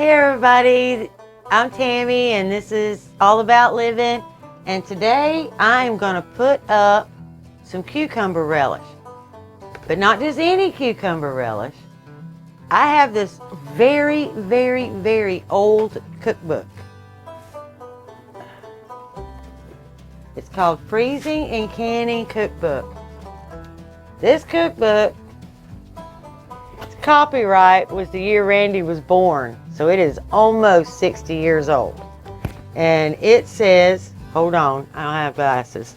Hey everybody, I'm Tammy and this is All About Living, and today I'm going to put up some cucumber relish, but not just any cucumber relish. I have this very old cookbook. It's called Freezing and Canning Cookbook. This cookbook, its copyright was the year Randy was born, so it is almost 60 years old. And it says, hold on, I don't have glasses.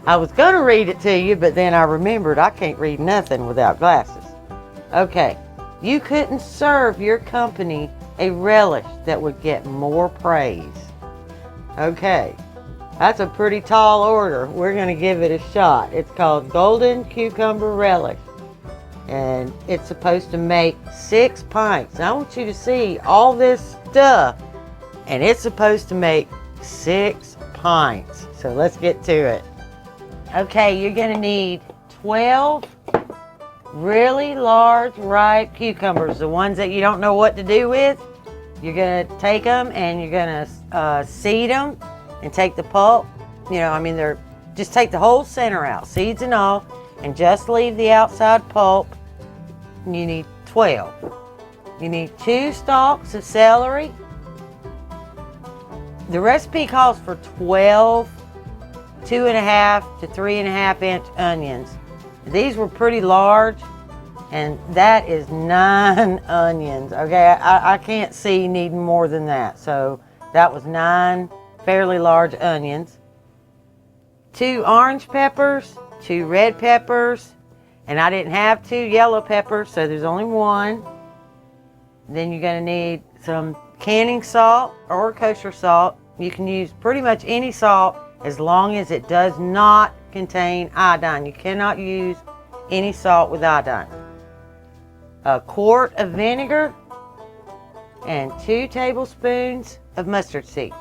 I was going to read it to you, but then I remembered I can't read nothing without glasses. Okay, you couldn't serve your company a relish that would get more praise. Okay, that's a pretty tall order. We're going to give it a shot. It's called Golden Cucumber Relish, and it's supposed to make 6 pints. Now, I want you to see all this stuff, and it's supposed to make 6 pints. So let's get to it. Okay, you're going to need 12 really large ripe cucumbers, the ones that you don't know what to do with. You're going to take them and you're going to seed them and take the pulp. Just take the whole center out, seeds and all, and just leave the outside pulp. You need 12. You need 2 stalks of celery. The recipe calls for 12 2.5 to 3.5 inch onions. These were pretty large, and that is 9 onions. Okay, I can't see needing more than that. So that was 9 fairly large onions. 2 orange peppers, 2 red peppers, and I didn't have 2 yellow peppers, so there's only 1. Then you're going to need some canning salt or kosher salt. You can use pretty much any salt as long as it does not contain iodine. You cannot use any salt with iodine. A quart of vinegar and 2 tablespoons of mustard seed.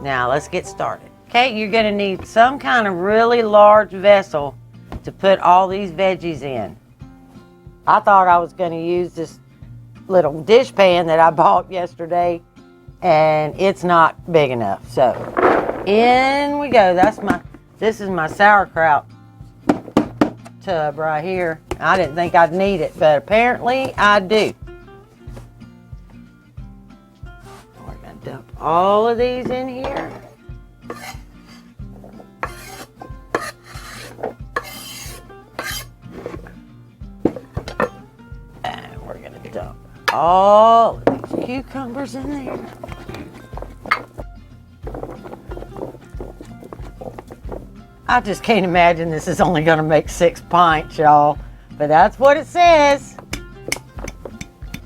Now let's get started. Okay, you're going to need some kind of really large vessel to put all these veggies in. I thought I was going to use this little dish pan that I bought yesterday, and it's not big enough. So in we go. This is my sauerkraut tub right here. I didn't think I'd need it, but apparently I do. We're going to dump all of these in here. And we're going to dump all of these cucumbers in there. I just can't imagine this is only going to make 6 pints, y'all. But that's what it says.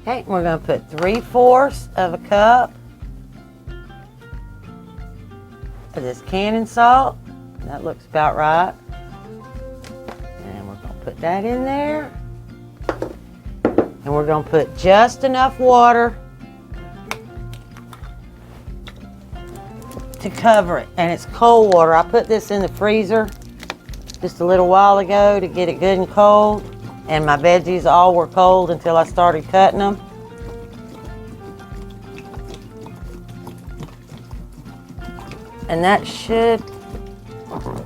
Okay, we're going to put 3/4 of a cup of this canning salt. That looks about right. And we're going to put that in there. And we're going to put just enough water to cover it, and it's cold water. I put this in the freezer just a little while ago to get it good and cold, and my veggies all were cold until I started cutting them. And that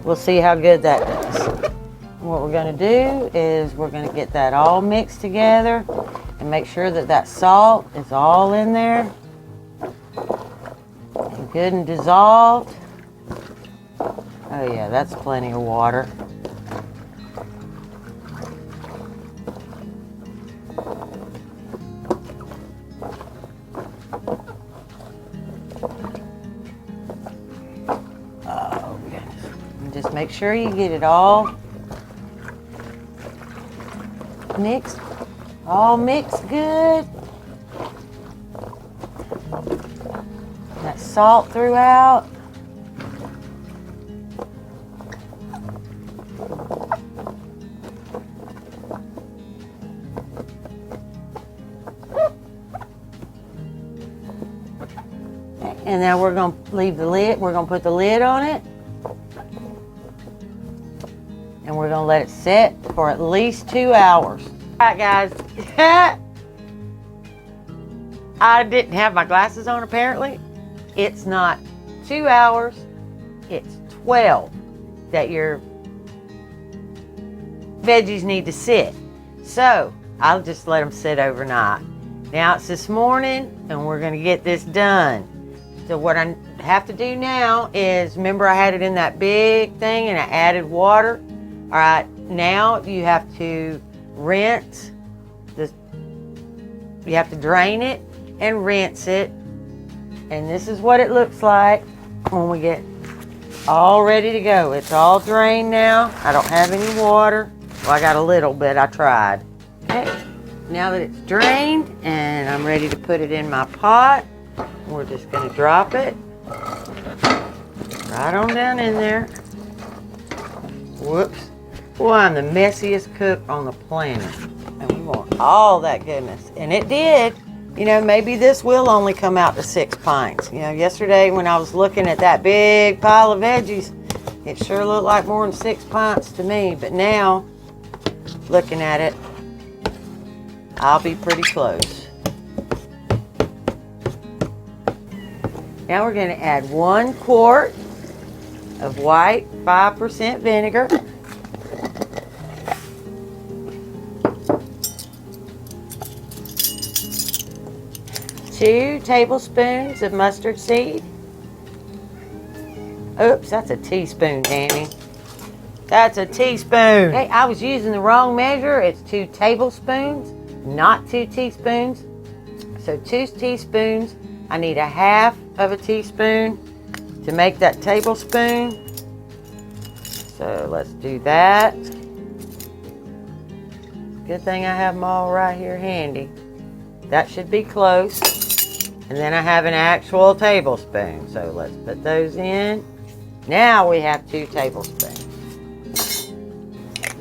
we'll see how good that does. What we're going to do is we're going to get that all mixed together and make sure that that salt is all in there. Good and dissolved. Oh yeah, that's plenty of water. Oh goodness. And just make sure you get it all mixed good. That salt throughout. And now we're going to leave the lid. We're going to put the lid on it. And we're going to let it set for at least 2 hours. All right, guys. I didn't have my glasses on apparently. It's not 2 hours, it's 12 that your veggies need to sit. So I'll just let them sit overnight. Now it's this morning and we're gonna get this done. So what I have to do now is, remember I had it in that big thing and I added water. All right, now you have to rinse this. You have to drain it and rinse it. And this is what it looks like when we get all ready to go. It's all drained now. I don't have any water. Well, I got a little bit, I tried. Okay, now that it's drained and I'm ready to put it in my pot, we're just gonna drop it right on down in there. Whoops. Boy, I'm the messiest cook on the planet. And we want all that goodness. And it did. You know, maybe this will only come out to 6 pints. You know, yesterday when I was looking at that big pile of veggies, it sure looked like more than 6 pints to me. But now, looking at it, I'll be pretty close. Now we're going to add 1 quart of white 5% vinegar. 2 tablespoons of mustard seed. Oops, that's a teaspoon, Danny. That's a teaspoon. Hey, I was using the wrong measure. It's 2 tablespoons, not 2 teaspoons. So 2 teaspoons. I need 1/2 of a teaspoon to make that tablespoon. So let's do that. Good thing I have them all right here handy. That should be close. And then I have an actual tablespoon. So let's put those in. Now we have 2 tablespoons.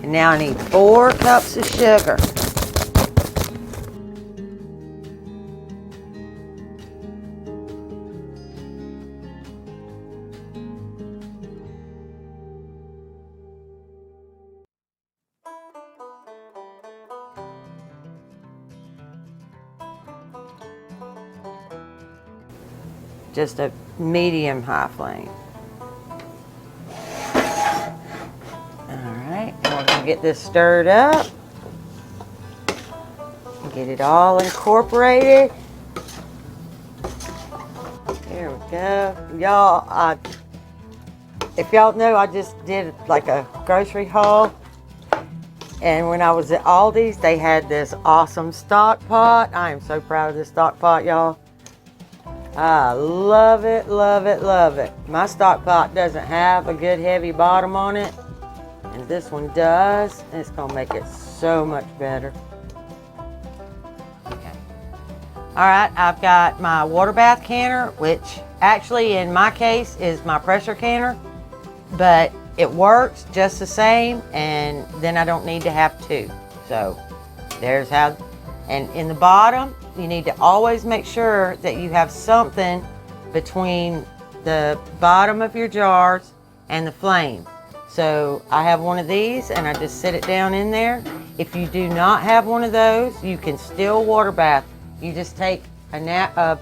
And now I need 4 cups of sugar. Just a medium high flame. Alright, and we're going to get this stirred up. Get it all incorporated. There we go. Y'all, if y'all know, I just did like a grocery haul. And when I was at Aldi's, they had this awesome stock pot. I am so proud of this stock pot, y'all. I love it, love it, love it. My stock pot doesn't have a good heavy bottom on it, and this one does, and it's gonna make it so much better. Okay. All right, I've got my water bath canner, which actually in my case is my pressure canner, but it works just the same, and then I don't need to have 2. So there's how, and in the bottom, you need to always make sure that you have something between the bottom of your jars and the flame. So I have one of these and I just sit it down in there. If you do not have one of those, you can still water bath. You just take a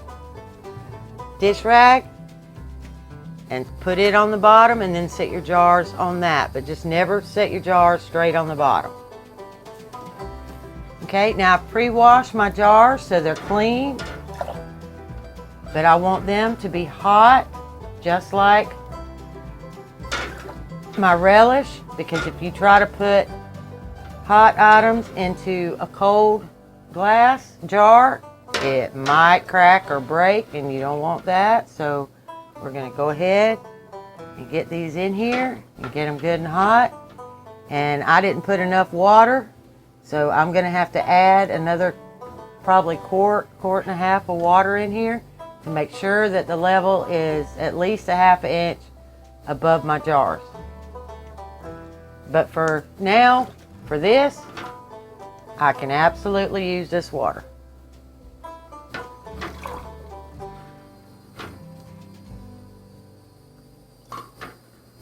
dish rag and put it on the bottom and then set your jars on that. But just never set your jars straight on the bottom. Okay, now I've pre-washed my jars so they're clean, but I want them to be hot, just like my relish, because if you try to put hot items into a cold glass jar, it might crack or break, and you don't want that. So we're gonna go ahead and get these in here and get them good and hot. And I didn't put enough water, so I'm gonna have to add another probably quart and a half of water in here to make sure that the level is at least 1/2 inch above my jars. But for now, for this, I can absolutely use this water.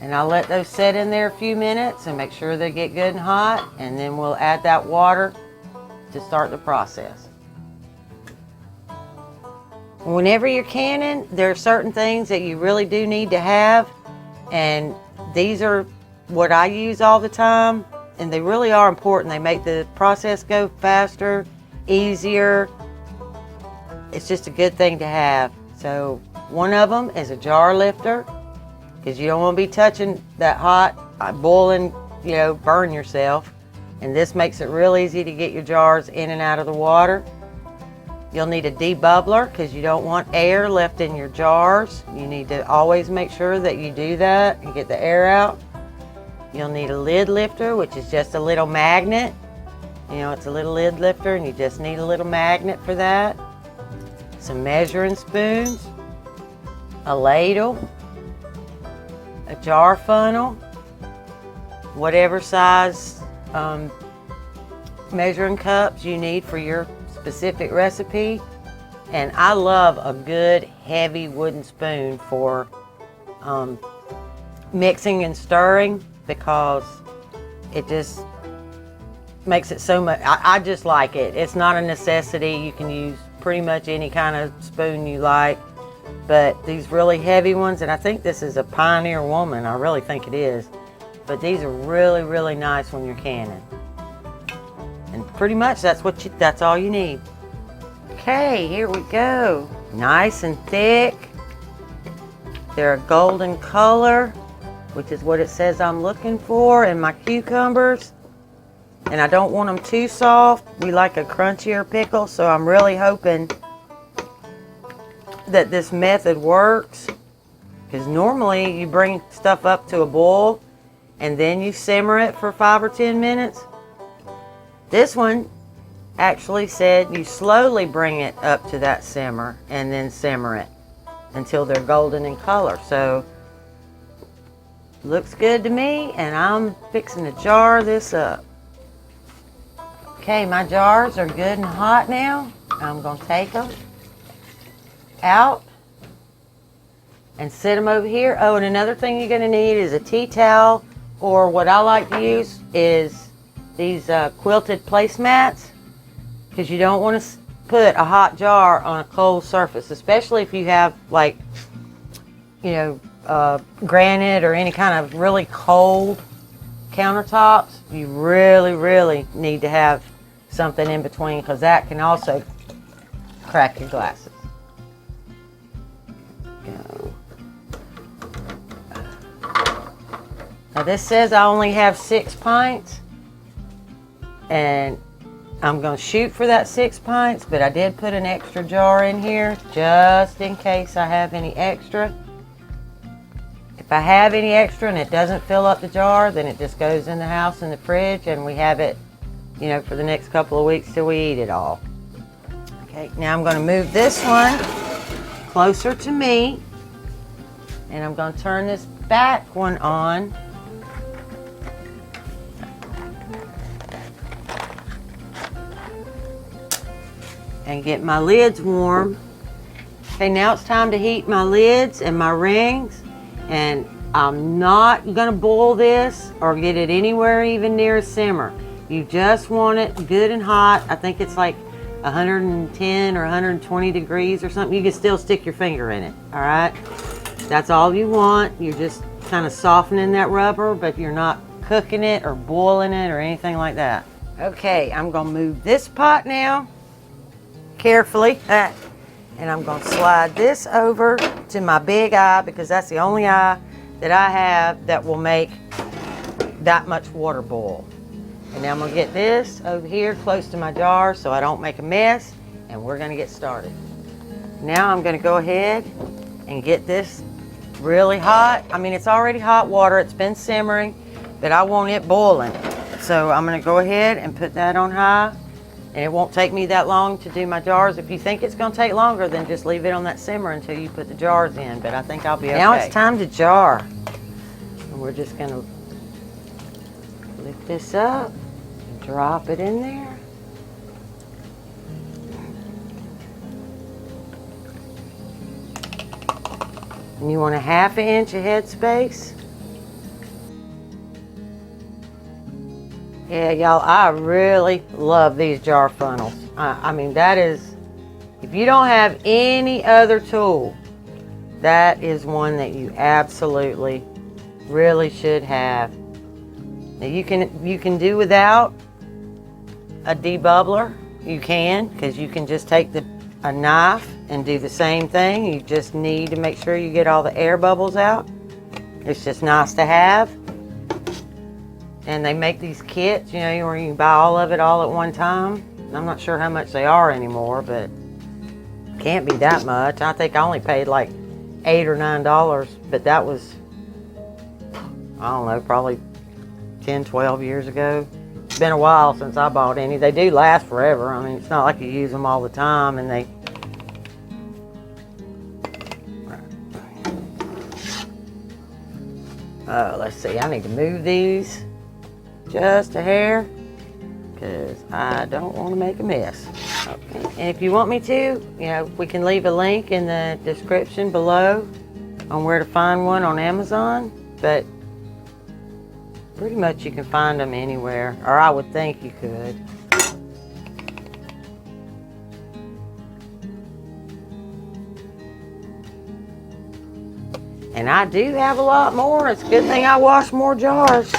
And I'll let those sit in there a few minutes and make sure they get good and hot, and then we'll add that water to start the process. Whenever you're canning, there are certain things that you really do need to have, and these are what I use all the time, and they really are important. They make the process go faster, easier. It's just a good thing to have. So one of them is a jar lifter, because you don't want to be touching that hot, boiling, burn yourself. And this makes it real easy to get your jars in and out of the water. You'll need a debubbler because you don't want air left in your jars. You need to always make sure that you do that and get the air out. You'll need a lid lifter, which is just a little magnet. It's a little lid lifter and you just need a little magnet for that. Some measuring spoons, a ladle, a jar funnel, whatever size measuring cups you need for your specific recipe. And I love a good heavy wooden spoon for mixing and stirring, because it just makes it so much. I just like it. It's not a necessity. You can use pretty much any kind of spoon you like, but these really heavy ones, and I think this is a Pioneer Woman, I really think it is, but these are really, really nice when you're canning. And pretty much that's all you need. Okay, here we go. Nice and thick. They're a golden color, which is what it says I'm looking for in my cucumbers. And I don't want them too soft. We like a crunchier pickle, so I'm really hoping that this method works. Because normally you bring stuff up to a boil and then you simmer it for 5 or 10 minutes. This one actually said you slowly bring it up to that simmer and then simmer it until they're golden in color. So looks good to me, and I'm fixing to jar this up. Okay, my jars are good and hot now. I'm going to take them out and set them over here. Oh, and another thing you're going to need is a tea towel, or what I like to use is these quilted placemats, because you don't want to put a hot jar on a cold surface, especially if you have granite or any kind of really cold countertops. You really, really need to have something in between, because that can also crack your glasses. Go. Now this says I only have 6 pints, and I'm going to shoot for that 6 pints, but I did put an extra jar in here just in case I have any extra. If I have any extra and it doesn't fill up the jar, then it just goes in the house in the fridge, and we have it, for the next couple of weeks till we eat it all. Okay, now I'm going to move this one closer to me, and I'm going to turn this back one on. And get my lids warm. Okay, now it's time to heat my lids and my rings, and I'm not gonna boil this or get it anywhere even near a simmer. You just want it good and hot. I think it's like 110 or 120 degrees or something. You can still stick your finger in it, all right? That's all you want. You're just kind of softening that rubber, but you're not cooking it or boiling it or anything like that. Okay, I'm gonna move this pot now carefully, and I'm going to slide this over to my big eye, because that's the only eye that I have that will make that much water boil. And now I'm going to get this over here close to my jar so I don't make a mess, and we're going to get started. Now I'm going to go ahead and get this really hot. I mean, it's already hot water, it's been simmering, but I want it boiling. So I'm going to go ahead and put that on high. And it won't take me that long to do my jars. If you think it's going to take longer, then just leave it on that simmer until you put the jars in. But I think I'll be okay. Now it's time to jar. And we're just going to lift this up and drop it in there. And you want a 1/2 inch of headspace. Yeah, y'all, I really love these jar funnels. I mean, that is If you don't have any other tool, that is one that you absolutely really should have. Now you can do without a debubbler. You can, because you can just take a knife and do the same thing. You just need to make sure you get all the air bubbles out. It's just nice to have. And they make these kits, you know, where you can buy all of it all at one time. I'm not sure how much they are anymore, but can't be that much. I think I only paid like $8 or $9, but that was, I don't know, probably 10, 12 years ago. It's been a while since I bought any. They do last forever. I mean, it's not like you use them all the time, and they... Oh, let's see. I need to move these just a hair because I don't want to make a mess. Okay. And if you want me to, you know, we can leave a link in the description below on where to find one on Amazon, but pretty much you can find them anywhere, or I would think you could. And I do have a lot more. It's a good thing I washed more jars.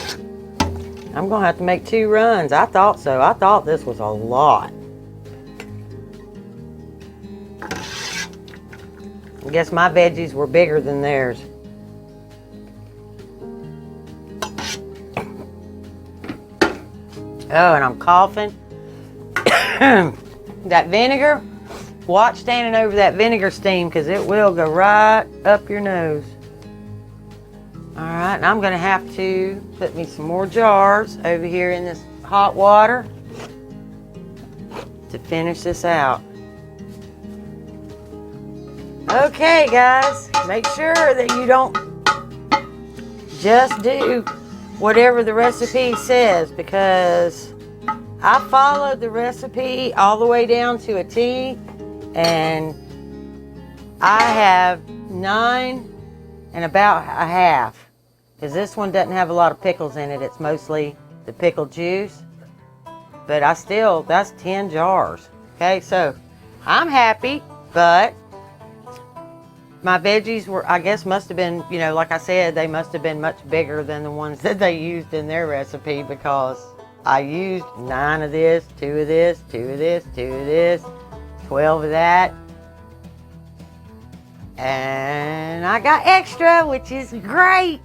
I'm gonna have to make 2 runs. I thought so. I thought this was a lot. I guess my veggies were bigger than theirs. Oh, and I'm coughing. That vinegar, watch standing over that vinegar steam because it will go right up your nose. All right, and I'm gonna have to put me some more jars over here in this hot water to finish this out. Okay, guys, make sure that you don't just do whatever the recipe says, because I followed the recipe all the way down to a T, and I have 9 and about a half, because this one doesn't have a lot of pickles in it. It's mostly the pickled juice, but that's 10 jars. Okay, so I'm happy, but my veggies were, I guess, must have been, you know, like I said, they must have been much bigger than the ones that they used in their recipe, because I used 9 of this, 2 of this, 2 of this, 2 of this, 12 of that. And I got extra, which is great.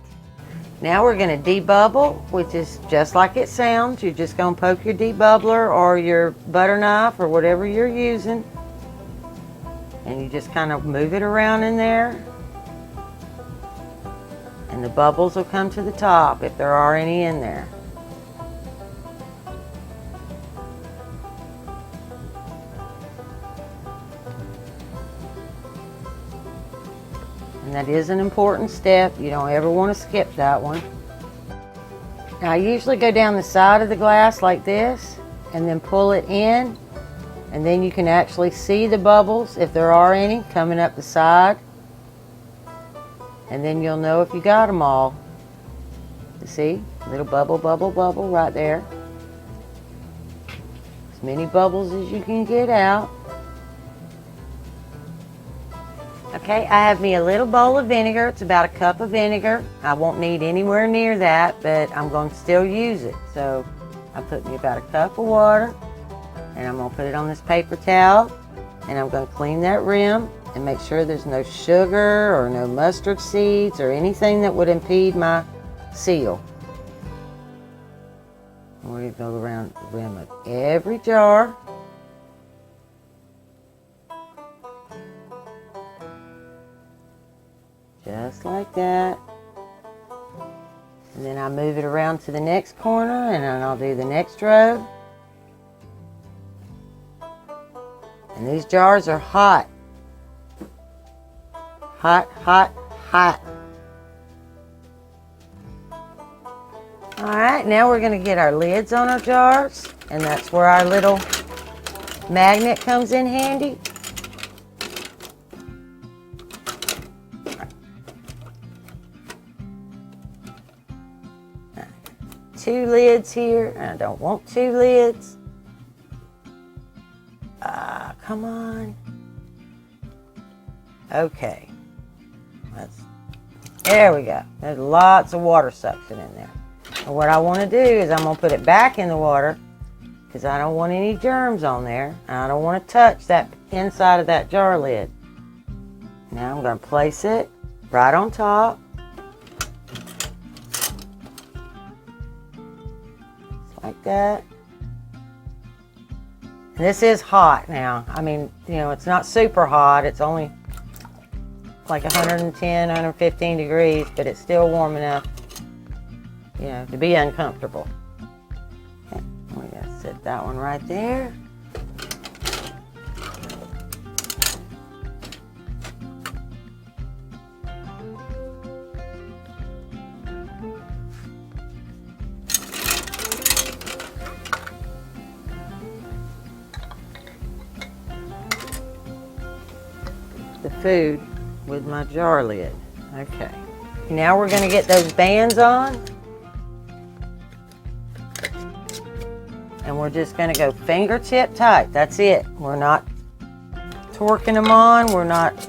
Now we're gonna debubble, which is just like it sounds. You're just gonna poke your debubbler or your butter knife or whatever you're using, and you just kind of move it around in there, and the bubbles will come to the top if there are any in there. And that is an important step. You don't ever want to skip that one. Now I usually go down the side of the glass like this and then pull it in, and then you can actually see the bubbles, if there are any, coming up the side. And then you'll know if you got them all. You see? Little bubble, bubble, bubble right there. As many bubbles as you can get out. Okay, I have me a little bowl of vinegar. It's about a cup of vinegar. I won't need anywhere near that, but I'm going to still use it. So I put me about a cup of water, and I'm going to put it on this paper towel, and I'm going to clean that rim and make sure there's no sugar or no mustard seeds or anything that would impede my seal. We're going to go around the rim of every jar. Just like that. And then I move it around to the next corner, and then I'll do the next row. And these jars are hot. Hot, hot, hot. All right, now we're going to get our lids on our jars, and that's where our little magnet comes in handy. 2 lids here. I don't want 2 lids. Come on. Okay. There we go. There's lots of water suction in there. And what I want to do is I'm going to put it back in the water because I don't want any germs on there. And I don't want to touch that inside of that jar lid. Now I'm going to place it right on top. Just like that. And this is hot now. I mean, you know, it's not super hot. It's only like 110, 115 degrees, but it's still warm enough, you know, to be uncomfortable. Okay, we gotta set that one right there. The food with my jar lid. Okay. Now we're going to get those bands on. And we're just going to go fingertip tight. That's it. We're not torquing them on. We're not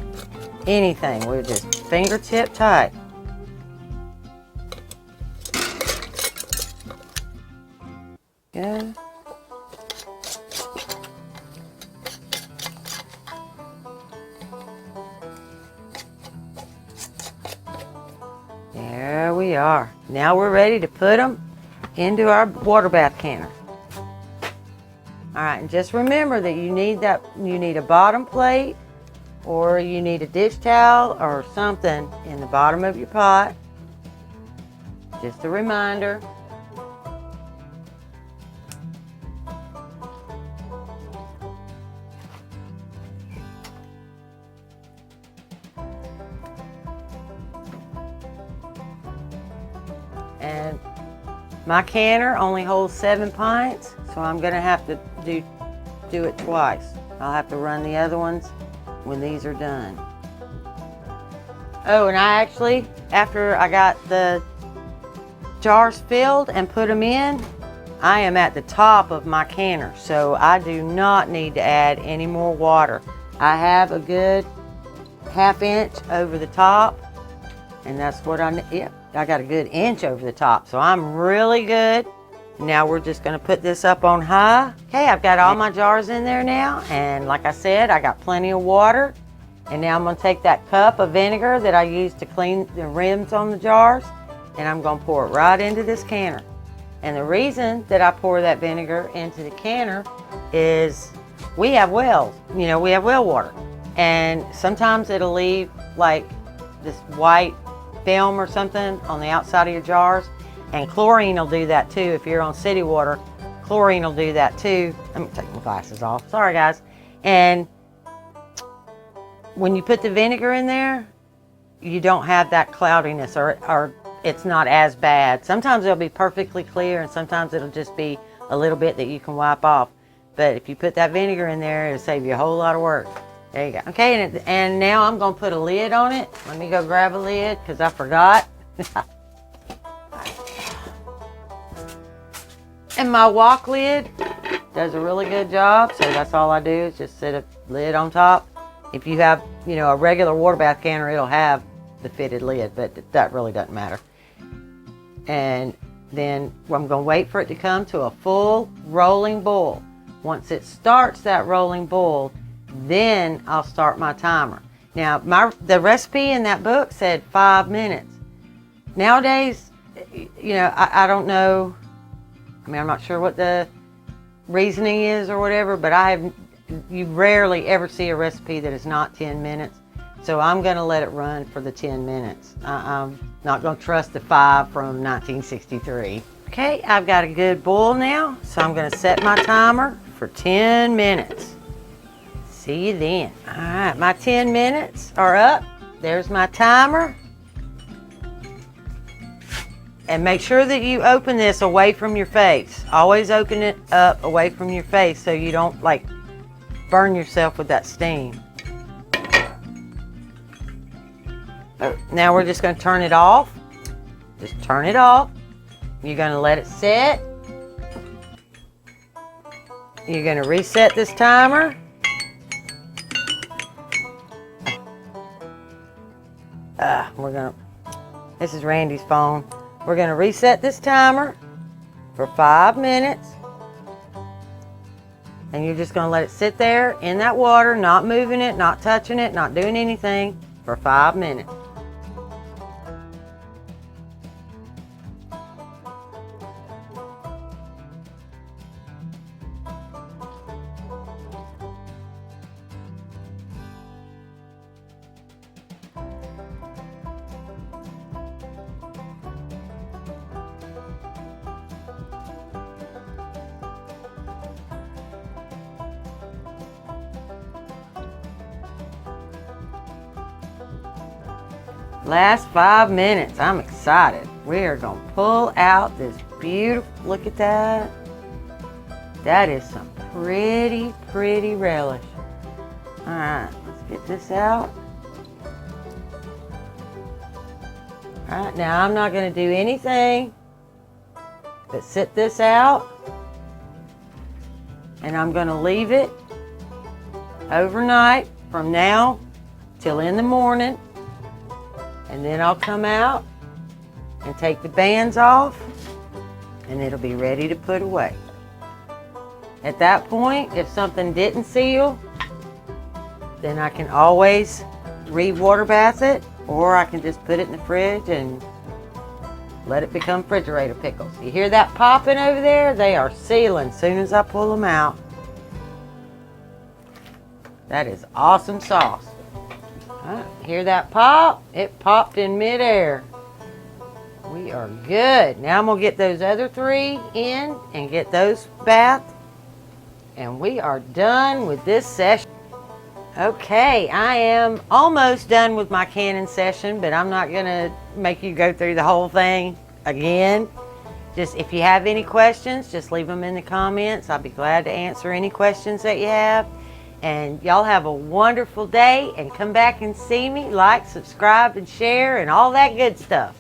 anything. We're just fingertip tight. Good. There we are. Now we're ready to put them into our water bath canner. All right, and just remember that you need a bottom plate, or you need a dish towel or something in the bottom of your pot. Just a reminder. And my canner only holds 7 pints, so I'm going to have to do it twice. I'll have to run the other ones when these are done. Oh, and I actually, after I got the jars filled and put them in, I am at the top of my canner, so I do not need to add any more water. I have a good 1/2 inch over the top, and that's what I need. Yep. I got a good inch over the top, so I'm really good. Now we're just going to put this up on high. Okay, I've got all my jars in there now, and like I said, I got plenty of water. And now I'm going to take that cup of vinegar that I used to clean the rims on the jars, and I'm going to pour it right into this canner. And the reason that I pour that vinegar into the canner is we have wells, you know, we have well water. And sometimes it'll leave like this white film or something on the outside of your jars, and chlorine will do that too. If you're on city water, chlorine will do that too. Let me take my glasses off, sorry guys. And when you put the vinegar in there, you don't have that cloudiness, or it's not as bad. Sometimes it'll be perfectly clear, and sometimes it'll just be a little bit that you can wipe off. But if you put that vinegar in there, it'll save you a whole lot of work. There you go. Okay, and now I'm going to put a lid on it. Let me go grab a lid because I forgot. And my wok lid does a really good job, so that's all I do is just set a lid on top. If you have, you know, a regular water bath canner, it'll have the fitted lid, but that really doesn't matter. And then I'm going to wait for it to come to a full rolling boil. Once it starts that rolling boil, then I'll start my timer. Now, the recipe in that book said 5 minutes. Nowadays, you know, I don't know. I mean, I'm not sure what the reasoning is or whatever, but you rarely ever see a recipe that is not 10 minutes. So I'm going to let it run for the 10 minutes. I'm not going to trust the 5 from 1963. Okay, I've got a good boil now, so I'm going to set my timer for 10 minutes. See you then. All right, my 10 minutes are up. There's my timer. And make sure that you open this away from your face. Always open it up away from your face so you don't like burn yourself with that steam. Now we're just going to turn it off. Just turn it off. You're going to let it set. You're going to reset this timer. This is Randy's phone. We're gonna reset this timer for 5 minutes. And you're just gonna let it sit there in that water, not moving it, not touching it, not doing anything for 5 minutes. Last 5 minutes. I'm excited. We are going to pull out this beautiful, look at that. That is some pretty, pretty relish. All right, let's get this out. All right, now I'm not going to do anything but sit this out. And I'm going to leave it overnight from now till in the morning. And then I'll come out and take the bands off, and it'll be ready to put away. At that point, if something didn't seal, then I can always re-water bath it, or I can just put it in the fridge and let it become refrigerator pickles. You hear that popping over there? They are sealing as soon as I pull them out. That is awesome sauce. Hear that pop? It popped in midair. We are good. Now I'm going to get those other 3 in and get those bathed. And we are done with this session. Okay, I am almost done with my canning session, but I'm not going to make you go through the whole thing again. Just if you have any questions, just leave them in the comments. I'll be glad to answer any questions that you have. And y'all have a wonderful day, and come back and see me. Like, subscribe, and share, and all that good stuff.